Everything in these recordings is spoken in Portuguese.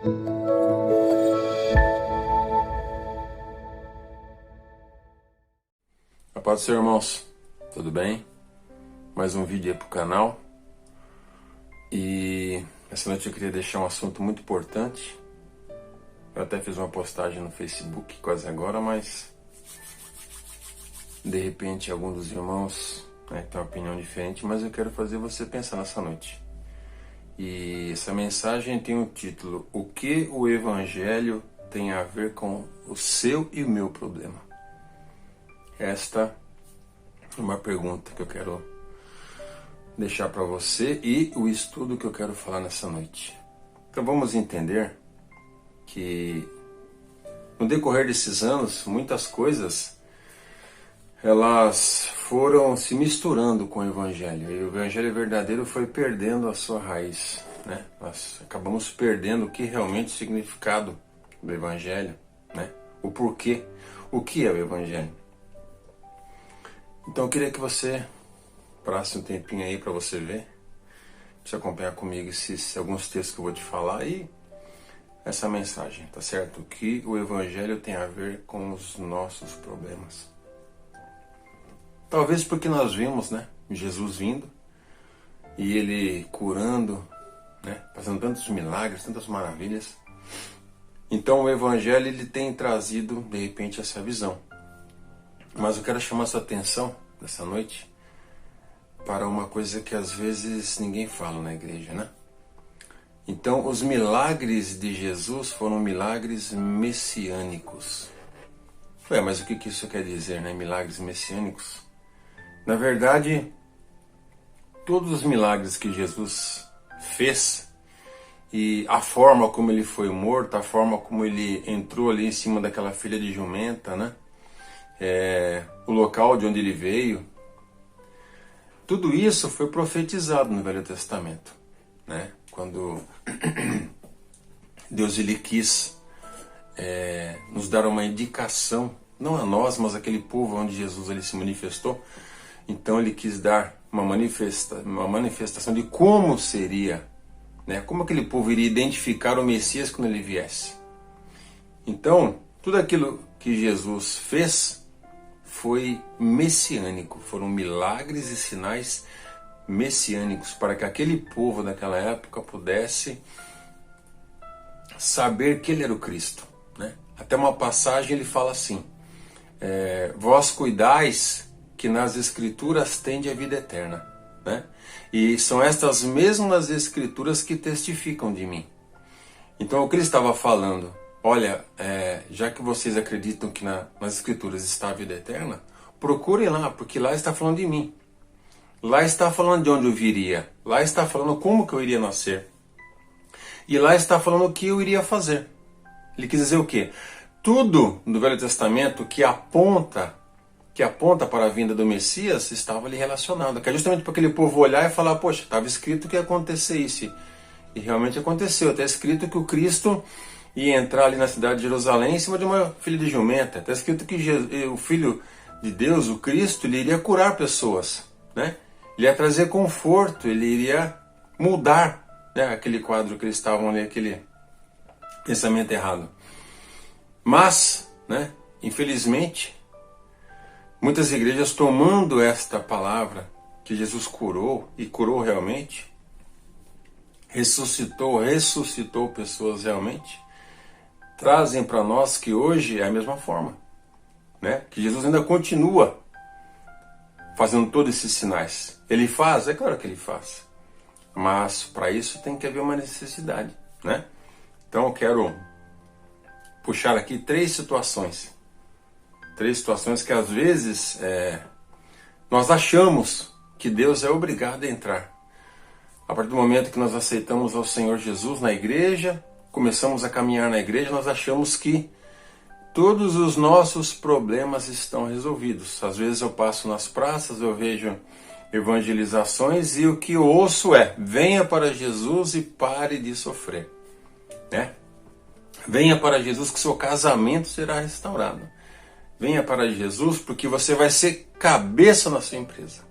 A paz do Senhor, irmãos, tudo bem? Mais um vídeo aí pro canal. E essa noite eu queria deixar um assunto muito importante. Eu até fiz uma postagem no Facebook quase agora, mas de repente algum dos irmãos tem uma opinião diferente, mas eu quero fazer você pensar nessa noite. E essa mensagem tem o título: O que o Evangelho tem a ver com o seu e o meu problema? Esta é uma pergunta que eu quero deixar para você e o estudo que eu quero falar nessa noite. Então vamos entender que no decorrer desses anos, muitas coisas elas foram se misturando com o Evangelho. E o Evangelho verdadeiro foi perdendo a sua raiz, né? Nós acabamos perdendo o que realmente é o significado do Evangelho, né? O porquê, o que é o Evangelho. Então eu queria que você parasse um tempinho aí para você ver, para você acompanhar comigo alguns textos que eu vou te falar e essa mensagem, tá certo? O que o Evangelho tem a ver com os nossos problemas. Talvez porque nós vimos, Jesus vindo e Ele curando, fazendo tantos milagres, tantas maravilhas. Então o Evangelho ele tem trazido, de repente, essa visão. Mas eu quero chamar sua atenção nessa noite para uma coisa que às vezes ninguém fala na igreja, né? Então, os milagres de Jesus foram milagres messiânicos. Mas o que isso quer dizer, né? Milagres messiânicos? Na verdade, todos os milagres que Jesus fez e a forma como ele foi morto, a forma como ele entrou ali em cima daquela filha de jumenta, né? O local de onde ele veio, tudo isso foi profetizado no Velho Testamento, né? Quando Deus ele quis nos dar uma indicação, não a nós, mas aquele povo onde Jesus ele se manifestou. Então ele quis dar uma manifestação de como seria, como aquele povo iria identificar o Messias quando ele viesse. Então, tudo aquilo que Jesus fez foi messiânico, foram milagres e sinais messiânicos para que aquele povo daquela época pudesse saber que ele era o Cristo, né? Até uma passagem ele fala assim: vós cuidais que nas Escrituras tende a vida eterna, né? E são estas mesmas Escrituras que testificam de mim. Então o que ele estava falando? Olha, já que vocês acreditam que nas Escrituras está a vida eterna, procurem lá, porque lá está falando de mim. Lá está falando de onde eu viria. Lá está falando como que eu iria nascer. E lá está falando o que eu iria fazer. Ele quis dizer o quê? Tudo no Velho Testamento que aponta para a vinda do Messias estava ali relacionado. Que é justamente para aquele povo olhar e falar: poxa, estava escrito que ia acontecer isso. E realmente aconteceu. Está escrito que o Cristo ia entrar ali na cidade de Jerusalém em cima de uma filha de jumenta. Está escrito que o Filho de Deus, o Cristo, ele iria curar pessoas, né? Ele ia trazer conforto, ele iria mudar, aquele quadro que eles estavam ali, aquele pensamento errado. Mas, infelizmente, muitas igrejas tomando esta palavra que Jesus curou, e curou realmente, ressuscitou pessoas realmente, trazem para nós que hoje é a mesma forma, que Jesus ainda continua fazendo todos esses sinais. Ele faz? É claro que ele faz. Mas para isso tem que haver uma necessidade, Então eu quero puxar aqui três situações que às vezes nós achamos que Deus é obrigado a entrar. A partir do momento que nós aceitamos ao Senhor Jesus na igreja, começamos a caminhar na igreja, nós achamos que todos os nossos problemas estão resolvidos. Às vezes eu passo nas praças, eu vejo evangelizações e o que eu ouço é: venha para Jesus e pare de sofrer, Venha para Jesus que seu casamento será restaurado. Venha para Jesus porque você vai ser cabeça na sua empresa.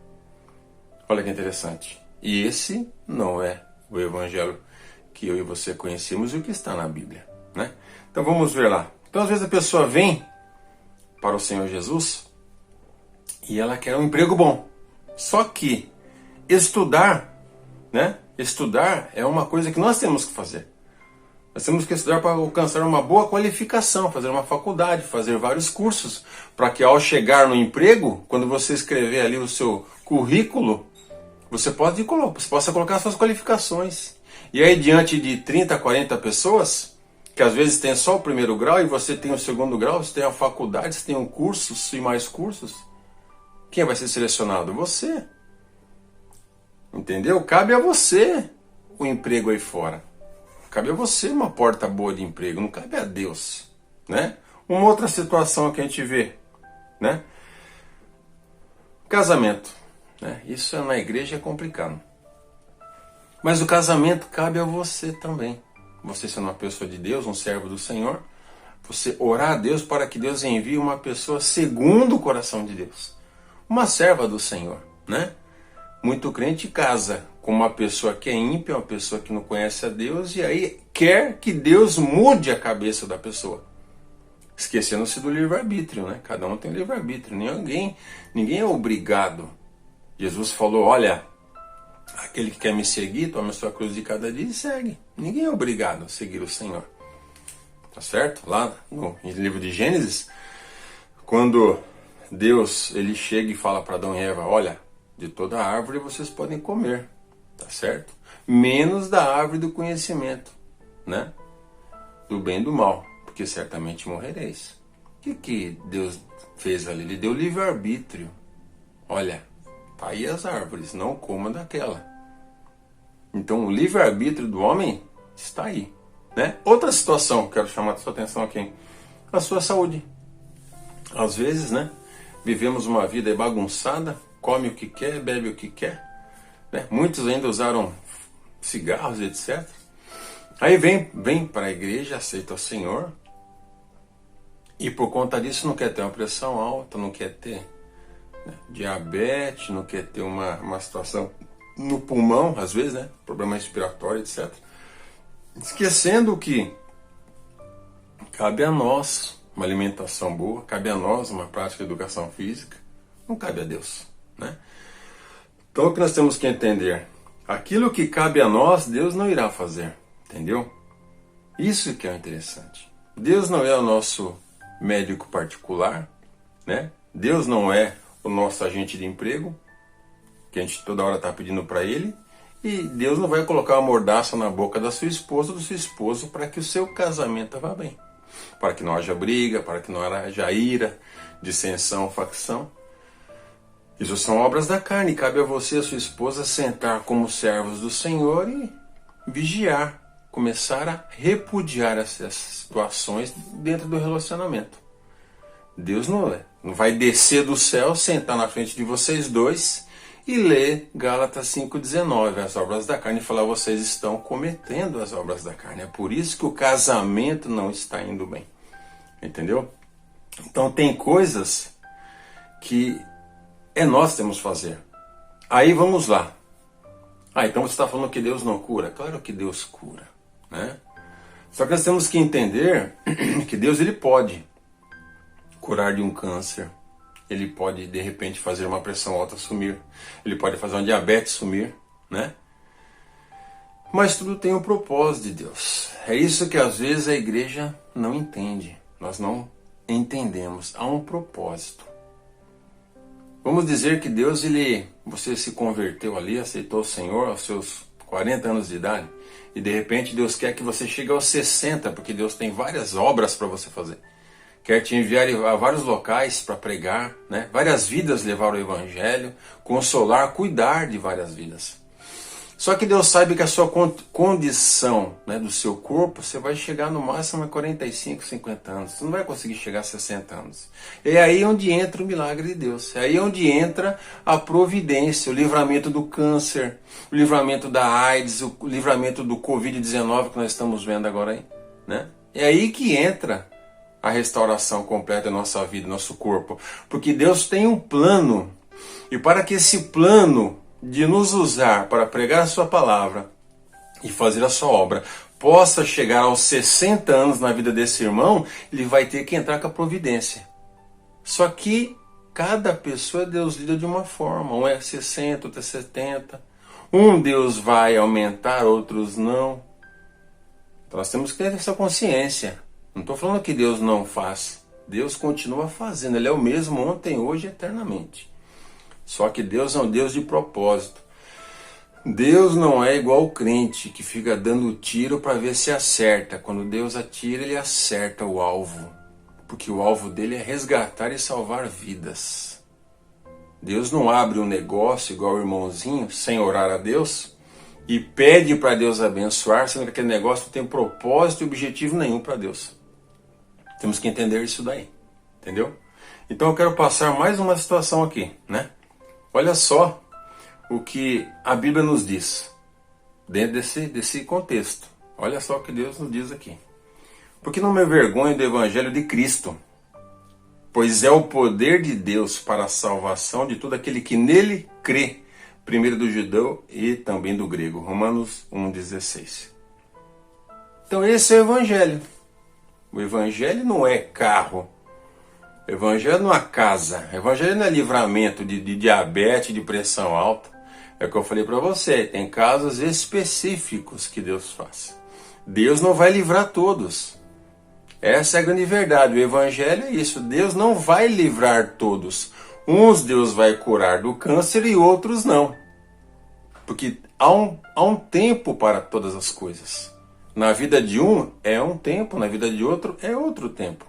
Olha que interessante. E esse não é o evangelho que eu e você conhecemos e o que está na Bíblia, né? Então vamos ver lá. Então às vezes a pessoa vem para o Senhor Jesus e ela quer um emprego bom. Só que estudar, né? Estudar é uma coisa que nós temos que fazer. Nós temos que estudar para alcançar uma boa qualificação, fazer uma faculdade, fazer vários cursos, para que ao chegar no emprego, quando você escrever ali o seu currículo, você possa colocar suas qualificações. E aí diante de 30, 40 pessoas, que às vezes tem só o primeiro grau e você tem o segundo grau, você tem a faculdade, você tem um curso e mais cursos, quem vai ser selecionado? Você. Entendeu? Cabe a você o emprego aí fora. Cabe a você uma porta boa de emprego, não cabe a Deus, né? Uma outra situação que a gente vê, né? Casamento, né? Isso na igreja é complicado. Mas o casamento cabe a você também. Você sendo uma pessoa de Deus, um servo do Senhor, você orar a Deus para que Deus envie uma pessoa segundo o coração de Deus. Uma serva do Senhor, né? Muito crente casa com uma pessoa que é ímpia, uma pessoa que não conhece a Deus, e aí quer que Deus mude a cabeça da pessoa. Esquecendo-se do livre-arbítrio, né? Cada um tem livre-arbítrio, ninguém é obrigado. Jesus falou, olha, aquele que quer me seguir, toma a sua cruz de cada dia e segue. Ninguém é obrigado a seguir o Senhor. Tá certo? Lá no livro de Gênesis, quando Deus ele chega e fala para Adão e Eva, olha, de toda árvore vocês podem comer, tá certo? Menos da árvore do conhecimento, né? Do bem e do mal, porque certamente morrereis. O que Deus fez ali? Ele deu livre-arbítrio. Olha, tá aí as árvores, não coma daquela. Então o livre-arbítrio do homem está aí, né? Outra situação, quero chamar a sua atenção aqui, a sua saúde. Às vezes, né? Vivemos uma vida bagunçada, come o que quer, bebe o que quer, né? Muitos ainda usaram cigarros, etc. Aí vem para a igreja, aceita o Senhor, e por conta disso não quer ter uma pressão alta, não quer ter, né, diabetes, não quer ter uma situação no pulmão, às vezes, né, problema respiratório, etc. Esquecendo que cabe a nós uma alimentação boa, cabe a nós uma prática de educação física, não cabe a Deus, né? Então o que nós temos que entender? Aquilo que cabe a nós, Deus não irá fazer, entendeu? Isso que é interessante. Deus não é o nosso médico particular, né? Deus não é o nosso agente de emprego, que a gente toda hora está pedindo para ele, e Deus não vai colocar uma mordaça na boca da sua esposa ou do seu esposo para que o seu casamento vá bem, para que não haja briga, para que não haja ira, dissensão, facção. Isso são obras da carne. Cabe a você e a sua esposa sentar como servos do Senhor e vigiar, começar a repudiar essas situações dentro do relacionamento. Deus não vai descer do céu, sentar na frente de vocês dois e ler Gálatas 5,19, as obras da carne, e falar, vocês estão cometendo as obras da carne. É por isso que o casamento não está indo bem. Entendeu? Então tem coisas que nós que temos que fazer. Aí vamos lá. Então você está falando que Deus não cura? Claro que Deus cura, né? Só que nós temos que entender que Deus ele pode curar de um câncer. Ele pode, de repente, fazer uma pressão alta sumir. Ele pode fazer uma diabetes sumir, né? Mas tudo tem um propósito de Deus. É isso que às vezes a igreja não entende. Nós não entendemos. Há um propósito. Vamos dizer que Deus, você se converteu ali, aceitou o Senhor aos seus 40 anos de idade, e de repente Deus quer que você chegue aos 60, porque Deus tem várias obras para você fazer. Quer te enviar a vários locais para pregar, né? Várias vidas levar o Evangelho, consolar, cuidar de várias vidas. Só que Deus sabe que a sua condição, né, do seu corpo, você vai chegar no máximo a 45, 50 anos. Você não vai conseguir chegar a 60 anos. É aí onde entra o milagre de Deus. É aí onde entra a providência, o livramento do câncer, o livramento da AIDS, o livramento do Covid-19 que nós estamos vendo agora aí, né? É aí que entra a restauração completa da nossa vida, nosso corpo. Porque Deus tem um plano. E para que esse plano de nos usar para pregar a sua palavra e fazer a sua obra, possa chegar aos 60 anos na vida desse irmão, ele vai ter que entrar com a providência. Só que cada pessoa Deus lida de uma forma. Um é 60, outro é 70. Um Deus vai aumentar, outros não. Então nós temos que ter essa consciência. Não estou falando que Deus não faz. Deus continua fazendo. Ele é o mesmo ontem, hoje e eternamente. Só que Deus é um Deus de propósito. Deus não é igual o crente que fica dando tiro para ver se acerta. Quando Deus atira, ele acerta o alvo. Porque o alvo dele é resgatar e salvar vidas. Deus não abre um negócio igual o irmãozinho, sem orar a Deus, e pede para Deus abençoar, sendo que aquele negócio não tem propósito e objetivo nenhum para Deus. Temos que entender isso daí. Entendeu? Então eu quero passar mais uma situação aqui, né? Olha só o que a Bíblia nos diz, dentro desse contexto. Olha só o que Deus nos diz aqui. Porque não me envergonho do Evangelho de Cristo, pois é o poder de Deus para a salvação de todo aquele que nele crê, primeiro do judeu e também do grego. Romanos 1,16. Então esse é o Evangelho. O Evangelho não é carro. O Evangelho não é casa. O Evangelho não é livramento de diabetes, de pressão alta. É o que eu falei para você. Tem casos específicos que Deus faz. Deus não vai livrar todos. Essa é a grande verdade. O Evangelho é isso. Deus não vai livrar todos. Uns Deus vai curar do câncer e outros não. Porque há um tempo para todas as coisas. Na vida de um é um tempo, na vida de outro é outro tempo.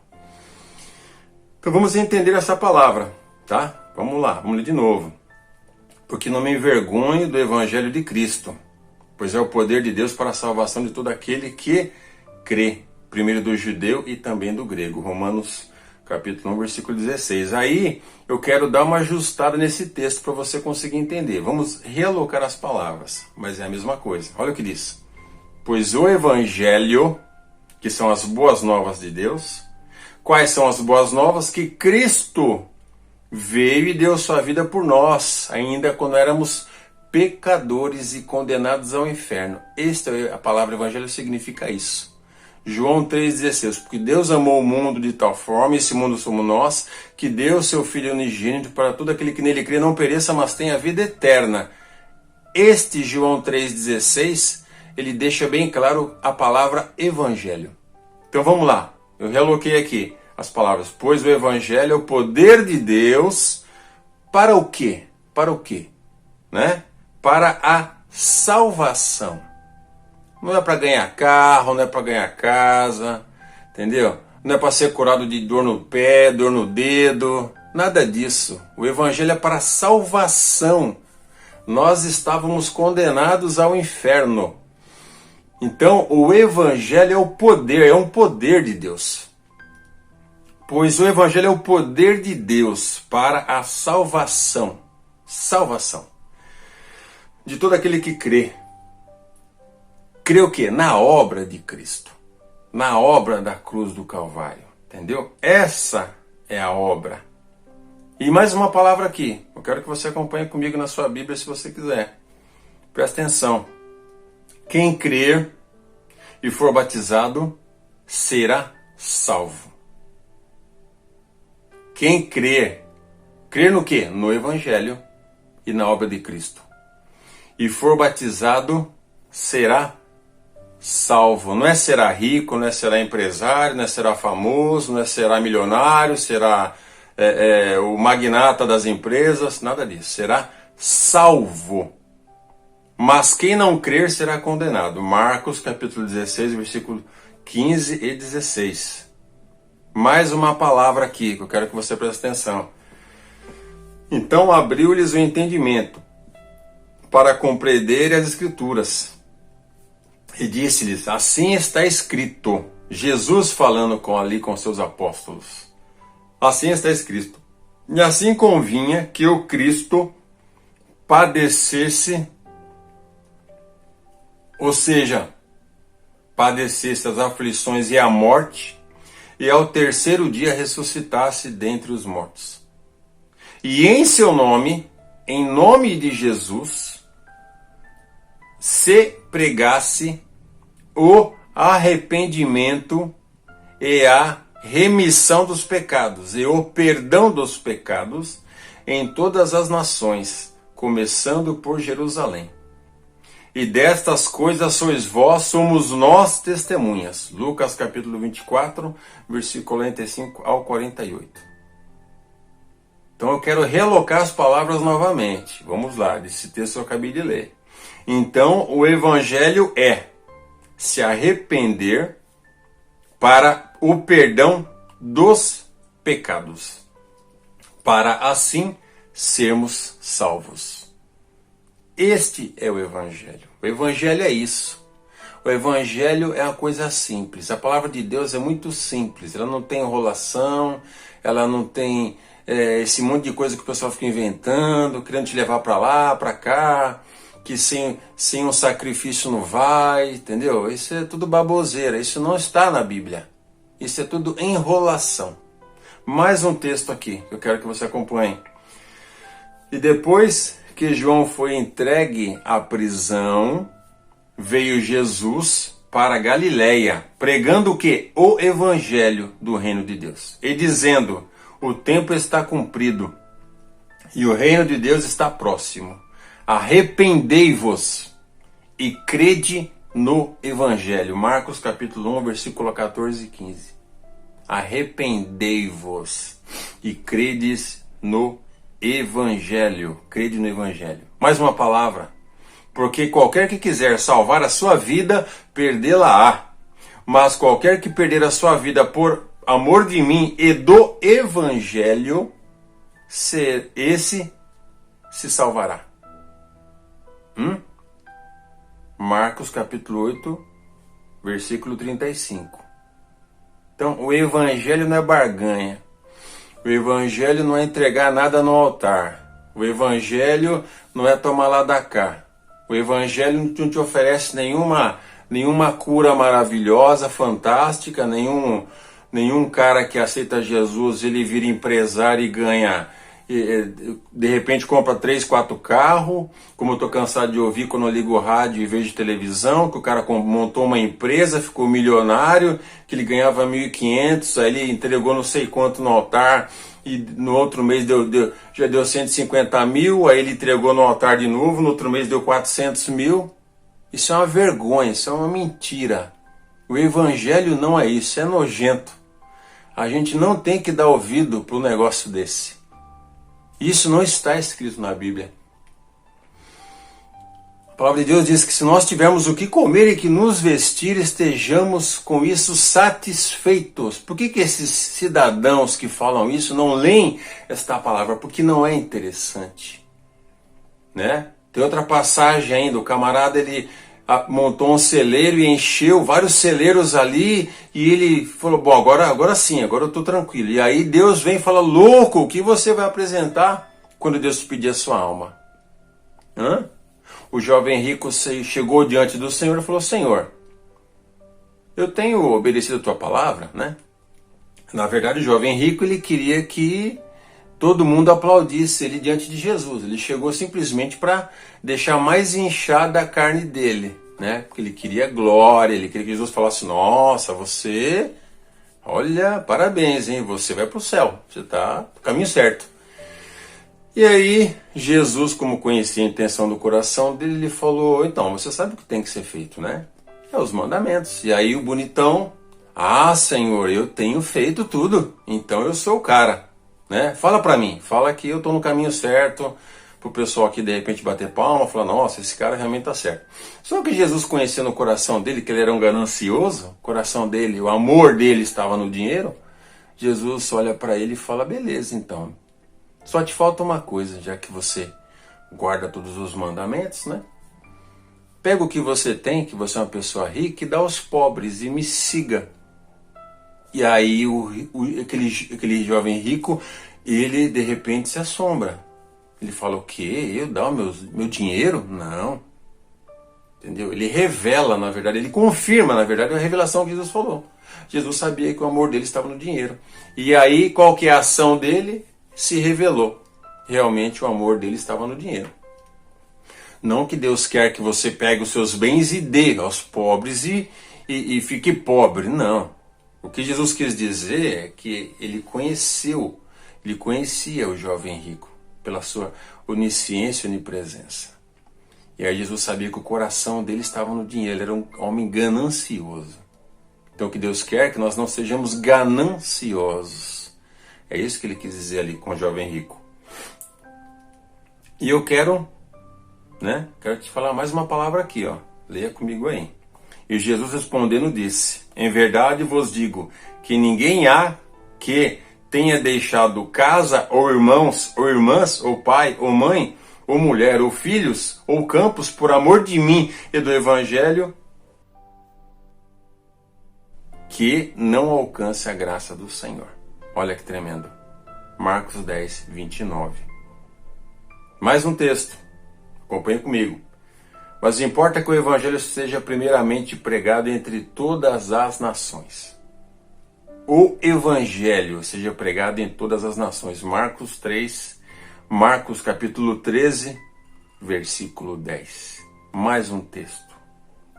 Então vamos entender essa palavra, tá? Vamos lá, vamos ler de novo. Porque não me envergonho do Evangelho de Cristo, pois é o poder de Deus para a salvação de todo aquele que crê. Primeiro do judeu e também do grego. Romanos capítulo 1, versículo 16. Aí eu quero dar uma ajustada nesse texto para você conseguir entender. Vamos realocar as palavras, mas é a mesma coisa. Olha o que diz. Pois o Evangelho, que são as boas novas de Deus. Quais são as boas novas? Que Cristo veio e deu sua vida por nós, ainda quando éramos pecadores e condenados ao inferno. A palavra Evangelho significa isso. João 3,16, porque Deus amou o mundo de tal forma, esse mundo somos nós, que deu seu Filho unigênito para todo aquele que nele crê não pereça, mas tenha vida eterna. Este João 3,16, ele deixa bem claro a palavra Evangelho. Então vamos lá, eu realoquei aqui as palavras. Pois o Evangelho é o poder de Deus para o quê? Para o quê? Né? Para a salvação. Não é para ganhar carro, não é para ganhar casa, entendeu? Não é para ser curado de dor no pé, dor no dedo, nada disso. O Evangelho é para salvação. Nós estávamos condenados ao inferno. Então, o Evangelho é o poder, é um poder de Deus. Pois o Evangelho é o poder de Deus para a salvação. Salvação. De todo aquele que crê. Crê o quê? Na obra de Cristo. Na obra da cruz do Calvário. Entendeu? Essa é a obra. E mais uma palavra aqui. Eu quero que você acompanhe comigo na sua Bíblia se você quiser. Presta atenção. Quem crer e for batizado será salvo. Quem crer no quê? No Evangelho e na obra de Cristo. E for batizado será salvo. Não é será rico, não é será empresário, não é será famoso, não é será milionário, será o magnata das empresas, nada disso. Será salvo. Mas quem não crer será condenado. Marcos capítulo 16, versículo 15 e 16. Mais uma palavra aqui que eu quero que você preste atenção. Então abriu-lhes o entendimento para compreender as Escrituras. E disse-lhes, assim está escrito. Jesus falando ali com seus apóstolos. Assim está escrito. E assim convinha que o Cristo padecesse, ou seja, padecesse as aflições e a morte, e ao terceiro dia ressuscitasse dentre os mortos. E em seu nome, em nome de Jesus, se pregasse o arrependimento e a remissão dos pecados e o perdão dos pecados em todas as nações, começando por Jerusalém. E destas coisas sois vós, somos nós testemunhas. Lucas capítulo 24, versículo 45 ao 48. Então eu quero realocar as palavras novamente. Vamos lá, desse texto eu acabei de ler. Então o evangelho é se arrepender para o perdão dos pecados, para assim sermos salvos. Este é o Evangelho. O Evangelho é isso. O Evangelho é uma coisa simples. A palavra de Deus é muito simples. Ela não tem enrolação, ela não tem esse monte de coisa que o pessoal fica inventando, querendo te levar para lá, para cá, que sem um sacrifício não vai, entendeu? Isso é tudo baboseira, isso não está na Bíblia. Isso é tudo enrolação. Mais um texto aqui, que eu quero que você acompanhe. E depois que João foi entregue à prisão, veio Jesus para Galiléia, pregando o quê? O evangelho do reino de Deus. E dizendo, o tempo está cumprido e o reino de Deus está próximo. Arrependei-vos e crede no evangelho. Marcos capítulo 1, versículo 14 e 15. Arrependei-vos e credes no evangelho. Crede no evangelho. Mais uma palavra. Porque qualquer que quiser salvar a sua vida, perdê-la-á. Mas qualquer que perder a sua vida por amor de mim e do evangelho, esse se salvará. Marcos capítulo 8, versículo 35. Então, o evangelho não é barganha. O evangelho não é entregar nada no altar. O evangelho não é tomar lá da cá. O evangelho não te oferece nenhuma cura maravilhosa, fantástica, nenhum cara que aceita Jesus, ele vira empresário e ganha, de repente compra 3, 4 carros, como eu estou cansado de ouvir quando eu ligo o rádio e vejo televisão, que o cara montou uma empresa, ficou milionário, que ele ganhava 1.500, aí ele entregou não sei quanto no altar, e no outro mês já deu 150 mil, aí ele entregou no altar de novo, no outro mês deu 400 mil. Isso é uma vergonha, isso é uma mentira. O evangelho não é isso, é nojento. A gente não tem que dar ouvido para um negócio desse. Isso não está escrito na Bíblia. A palavra de Deus diz que se nós tivermos o que comer e que nos vestir, estejamos com isso satisfeitos. Por que esses cidadãos que falam isso não leem esta palavra? Porque não é interessante. Né? Tem outra passagem ainda, o camarada ele montou um celeiro e encheu vários celeiros ali e ele falou, bom, agora sim, agora eu estou tranquilo. E aí Deus vem e fala, louco, o que você vai apresentar quando Deus te pedir a sua alma? O jovem rico chegou diante do Senhor e falou, Senhor, eu tenho obedecido a tua palavra, né? Na verdade, o jovem rico, ele queria que todo mundo aplaudisse ele diante de Jesus. Ele chegou simplesmente para deixar mais inchada a carne dele, né? Porque ele queria glória, ele queria que Jesus falasse, nossa, você, olha, parabéns, hein? Você vai para o céu, você está no caminho certo. E aí, Jesus, como conhecia a intenção do coração dele, ele falou, então, você sabe o que tem que ser feito, né? É os mandamentos. E aí o bonitão, Senhor, eu tenho feito tudo, então eu sou o cara. Né? Fala pra mim, fala que eu tô no caminho certo, pro pessoal aqui de repente bater palma, falar, nossa, esse cara realmente tá certo. Só que Jesus, conhecendo o coração dele, que ele era um ganancioso, o coração dele, o amor dele estava no dinheiro, Jesus olha para ele e fala, beleza então, só te falta uma coisa, já que você guarda todos os mandamentos, né? Pega o que você tem, que você é uma pessoa rica, e dá aos pobres e me siga. E aí aquele jovem rico, ele de repente se assombra. Ele fala, o quê? Eu dar o meu dinheiro? Não. Entendeu? Ele revela, na verdade, ele confirma, na verdade, a revelação que Jesus falou. Jesus sabia que o amor dele estava no dinheiro. E aí, qual que é a ação dele? Se revelou. Realmente o amor dele estava no dinheiro. Não que Deus quer que você pegue os seus bens e dê aos pobres e fique pobre, não. O que Jesus quis dizer é que ele conhecia o jovem rico pela sua onisciência e onipresença. E aí Jesus sabia que o coração dele estava no dinheiro, ele era um homem ganancioso. Então o que Deus quer é que nós não sejamos gananciosos. É isso que ele quis dizer ali com o jovem rico. E eu quero te falar mais uma palavra aqui, ó. Leia comigo aí. E Jesus respondendo disse: em verdade vos digo que ninguém há que tenha deixado casa, ou irmãos, ou irmãs, ou pai, ou mãe, ou mulher, ou filhos, ou campos, por amor de mim e do Evangelho, que não alcance a graça do Senhor. Olha que tremendo. Marcos 10, 29. Mais um texto. Acompanhe comigo. Mas importa que o Evangelho seja primeiramente pregado entre todas as nações. O Evangelho seja pregado em todas as nações. Marcos capítulo 13, versículo 10. Mais um texto.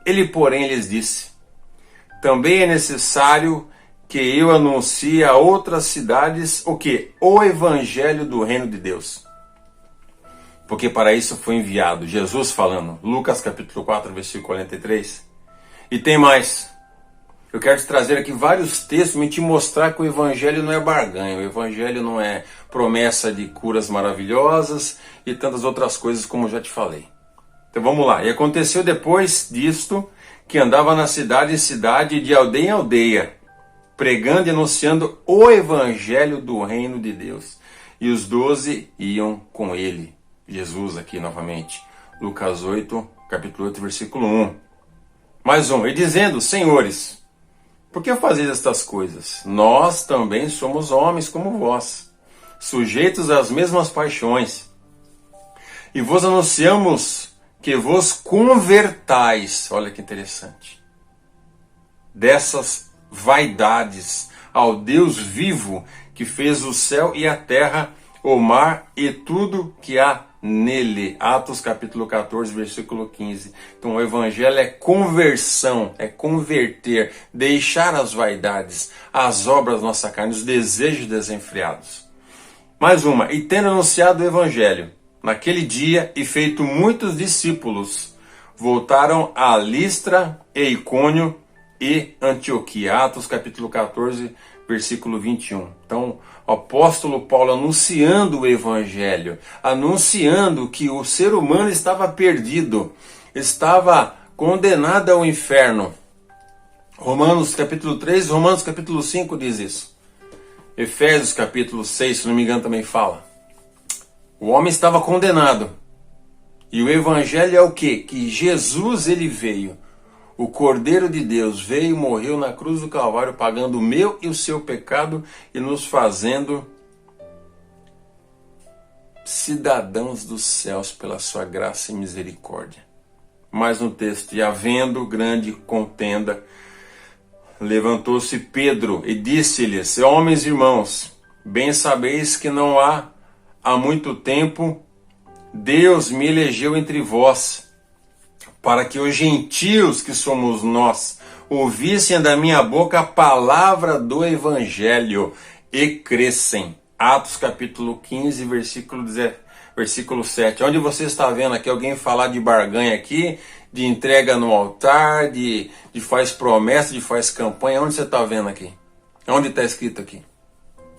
Ele, porém, lhes disse: também é necessário que eu anuncie a outras cidades o quê? O Evangelho do Reino de Deus. Porque para isso foi enviado. Jesus falando. Lucas capítulo 4, versículo 43. E tem mais. Eu quero te trazer aqui vários textos e te mostrar que o Evangelho não é barganha. O Evangelho não é promessa de curas maravilhosas e tantas outras coisas como eu já te falei. Então vamos lá. E aconteceu depois disto que andava na cidade em cidade, de aldeia em aldeia, pregando e anunciando o Evangelho do Reino de Deus. E os 12 iam com ele. Jesus aqui novamente. Lucas 8, capítulo 8, versículo 1. Mais um. E dizendo: senhores, por que fazeis estas coisas? Nós também somos homens como vós, sujeitos às mesmas paixões. E vos anunciamos que vos convertais, olha que interessante, dessas vaidades ao Deus vivo, que fez o céu e a terra, o mar e tudo que há nele. Atos capítulo 14, versículo 15. Então o Evangelho é conversão, é converter, deixar as vaidades, as obras da nossa carne, os desejos desenfreados. Mais uma. E tendo anunciado o Evangelho, naquele dia, e feito muitos discípulos, voltaram a Listra e Icônio e Antioquia. Atos capítulo 14, versículo 21. Então, o apóstolo Paulo anunciando o Evangelho, anunciando que o ser humano estava perdido, estava condenado ao inferno. Romanos capítulo 3, Romanos capítulo 5 diz isso. Efésios capítulo 6, se não me engano, também fala. O homem estava condenado. E o Evangelho é o quê? Que Jesus ele veio. O Cordeiro de Deus veio e morreu na cruz do Calvário, pagando o meu e o seu pecado e nos fazendo cidadãos dos céus pela sua graça e misericórdia. Mais um texto. E havendo grande contenda, levantou-se Pedro e disse-lhes: homens e irmãos, bem sabeis que não há muito tempo Deus me elegeu entre vós, para que os gentios, que somos nós, ouvissem da minha boca a palavra do Evangelho e crescem. Atos capítulo 15, versículo 7. Onde você está vendo aqui alguém falar de barganha aqui, de entrega no altar, de faz promessa, de faz campanha? Onde você está vendo aqui? Onde está escrito aqui?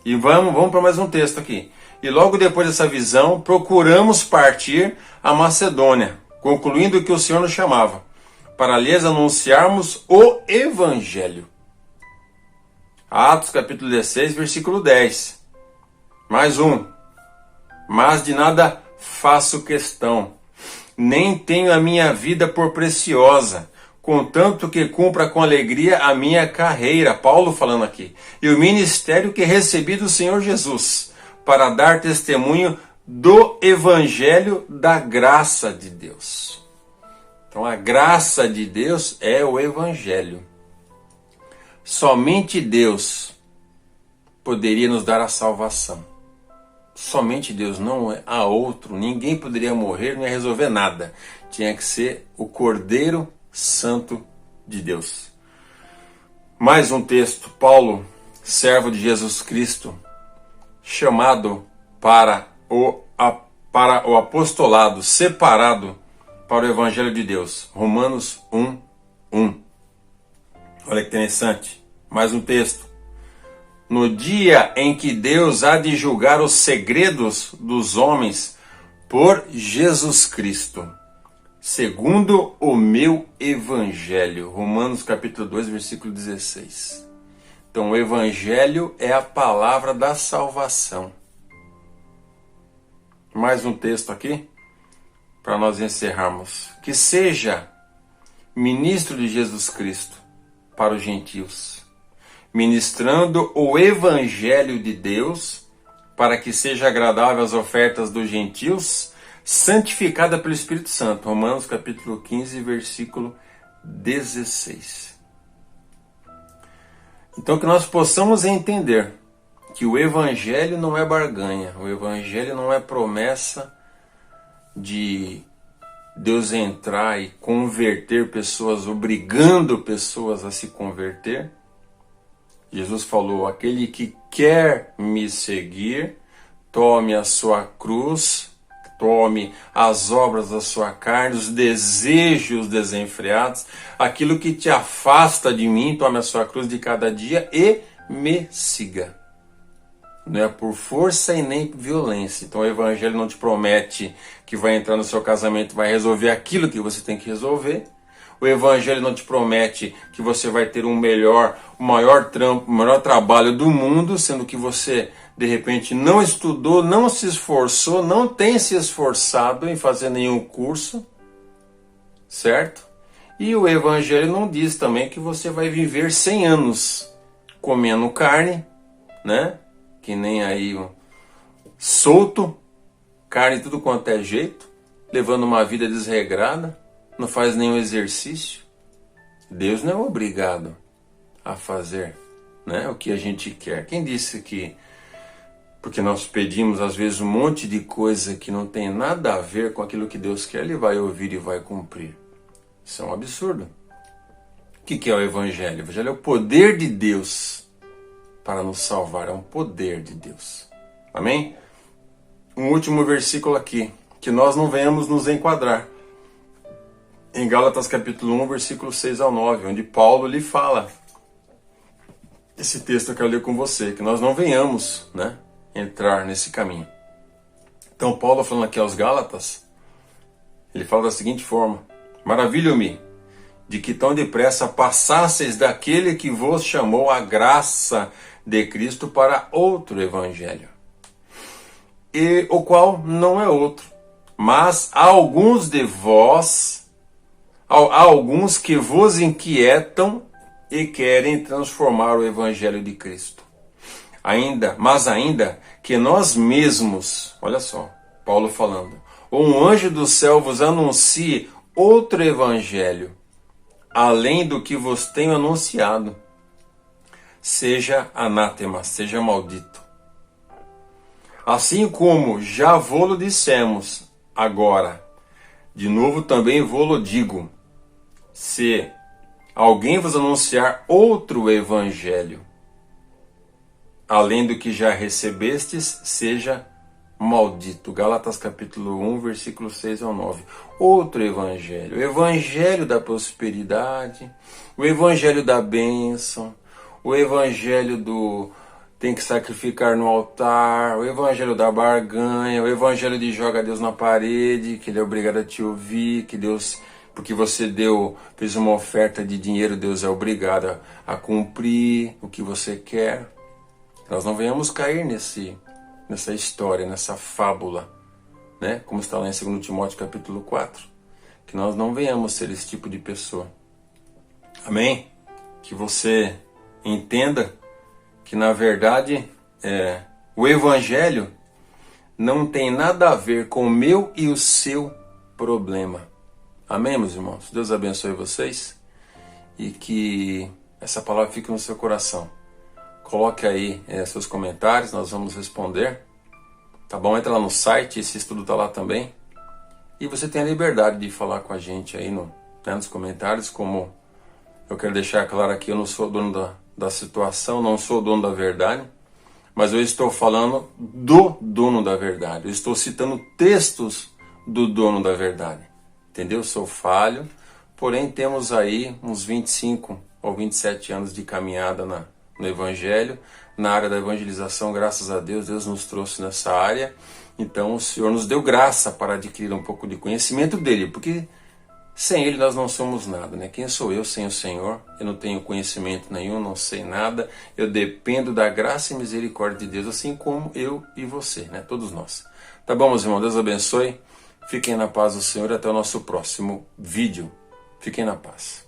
E vamos para mais um texto aqui. E logo depois dessa visão, procuramos partir a Macedônia, concluindo que o Senhor nos chamava, para lhes anunciarmos o Evangelho. Atos capítulo 16, versículo 10. Mais um. Mas de nada faço questão, nem tenho a minha vida por preciosa, contanto que cumpra com alegria a minha carreira, Paulo falando aqui, e o ministério que recebi do Senhor Jesus, para dar testemunho do Evangelho da graça de Deus. Então a graça de Deus é o Evangelho. Somente Deus poderia nos dar a salvação. Somente Deus, não há outro. Ninguém poderia morrer, não ia resolver nada. Tinha que ser o Cordeiro Santo de Deus. Mais um texto, Paulo, servo de Jesus Cristo, chamado para o apostolado, separado para o Evangelho de Deus. Romanos 1:1. Olha que interessante. Mais um texto. No dia em que Deus há de julgar os segredos dos homens por Jesus Cristo, segundo o meu Evangelho. Romanos capítulo 2, versículo 16. Então o Evangelho é a palavra da salvação. Mais um texto aqui, para nós encerrarmos. Que seja ministro de Jesus Cristo para os gentios, ministrando o Evangelho de Deus, para que seja agradável às ofertas dos gentios, santificada pelo Espírito Santo. Romanos capítulo 15, versículo 16. Então que nós possamos entender que o Evangelho não é barganha, o Evangelho não é promessa de Deus entrar e converter pessoas, obrigando pessoas a se converter. Jesus falou, aquele que quer me seguir, tome a sua cruz, tome as obras da sua carne, os desejos desenfreados, aquilo que te afasta de mim, tome a sua cruz de cada dia e me siga. Não é por força e nem violência. Então o Evangelho não te promete que vai entrar no seu casamento e vai resolver aquilo que você tem que resolver. O Evangelho não te promete que você vai ter o maior trabalho do mundo, sendo que você, de repente, não estudou, não se esforçou, não tem se esforçado em fazer nenhum curso, certo? E o Evangelho não diz também que você vai viver 100 anos comendo carne, né? Que nem aí solto, carne tudo quanto é jeito, levando uma vida desregrada, não faz nenhum exercício. Deus não é obrigado a fazer, né, o que a gente quer. Quem disse que, porque nós pedimos às vezes um monte de coisa que não tem nada a ver com aquilo que Deus quer, Ele vai ouvir e vai cumprir. Isso é um absurdo. O que é o Evangelho? O Evangelho é o poder de Deus para nos salvar, é um poder de Deus. Amém? Um último versículo aqui, que nós não venhamos nos enquadrar. Em Gálatas capítulo 1, versículo 6 ao 9, onde Paulo lhe fala, esse texto eu quero ler com você, que nós não venhamos, né, entrar nesse caminho. Então Paulo falando aqui aos Gálatas, ele fala da seguinte forma, maravilho-me de que tão depressa passasseis daquele que vos chamou a graça de Cristo para outro evangelho, e o qual não é outro, mas há alguns de vós, há alguns que vos inquietam e querem transformar o evangelho de Cristo. Mas ainda que nós mesmos, olha só, Paulo falando, ou um anjo do céu vos anuncie outro evangelho, além do que vos tenho anunciado, seja anátema, seja maldito. Assim como já vô-lo dissemos, agora, de novo também vô-lo digo, se alguém vos anunciar outro evangelho, além do que já recebestes, seja maldito. Gálatas capítulo 1, versículo 6 ao 9. Outro evangelho, o evangelho da prosperidade, o evangelho da bênção, o evangelho do tem que sacrificar no altar, o evangelho da barganha, o evangelho de joga Deus na parede, que Ele é obrigado a te ouvir, que Deus, porque você fez uma oferta de dinheiro, Deus é obrigado a cumprir o que você quer. Nós não venhamos cair nessa história, nessa fábula, né? Como está lá em 2 Timóteo capítulo 4, que nós não venhamos ser esse tipo de pessoa. Amém? Que você entenda que na verdade o evangelho não tem nada a ver com o meu e o seu problema. Amém, meus irmãos? Deus abençoe vocês e que essa palavra fique no seu coração. Coloque aí seus comentários, nós vamos responder. Tá bom? Entra lá no site, esse estudo tá lá também. E você tem a liberdade de falar com a gente aí nos comentários, como eu quero deixar claro aqui, eu não sou dono da situação, não sou dono da verdade, mas eu estou falando do dono da verdade. Eu estou citando textos do dono da verdade. Entendeu? Sou falho, porém temos aí uns 25 ou 27 anos de caminhada no Evangelho, na área da evangelização, graças a Deus, Deus nos trouxe nessa área. Então o Senhor nos deu graça para adquirir um pouco de conhecimento dele, porque sem ele nós não somos nada, né? Quem sou eu sem o Senhor? Eu não tenho conhecimento nenhum, não sei nada, eu dependo da graça e misericórdia de Deus, assim como eu e você, né? Todos nós. Tá bom, meus irmãos? Deus abençoe. Fiquem na paz do Senhor e até o nosso próximo vídeo. Fiquem na paz.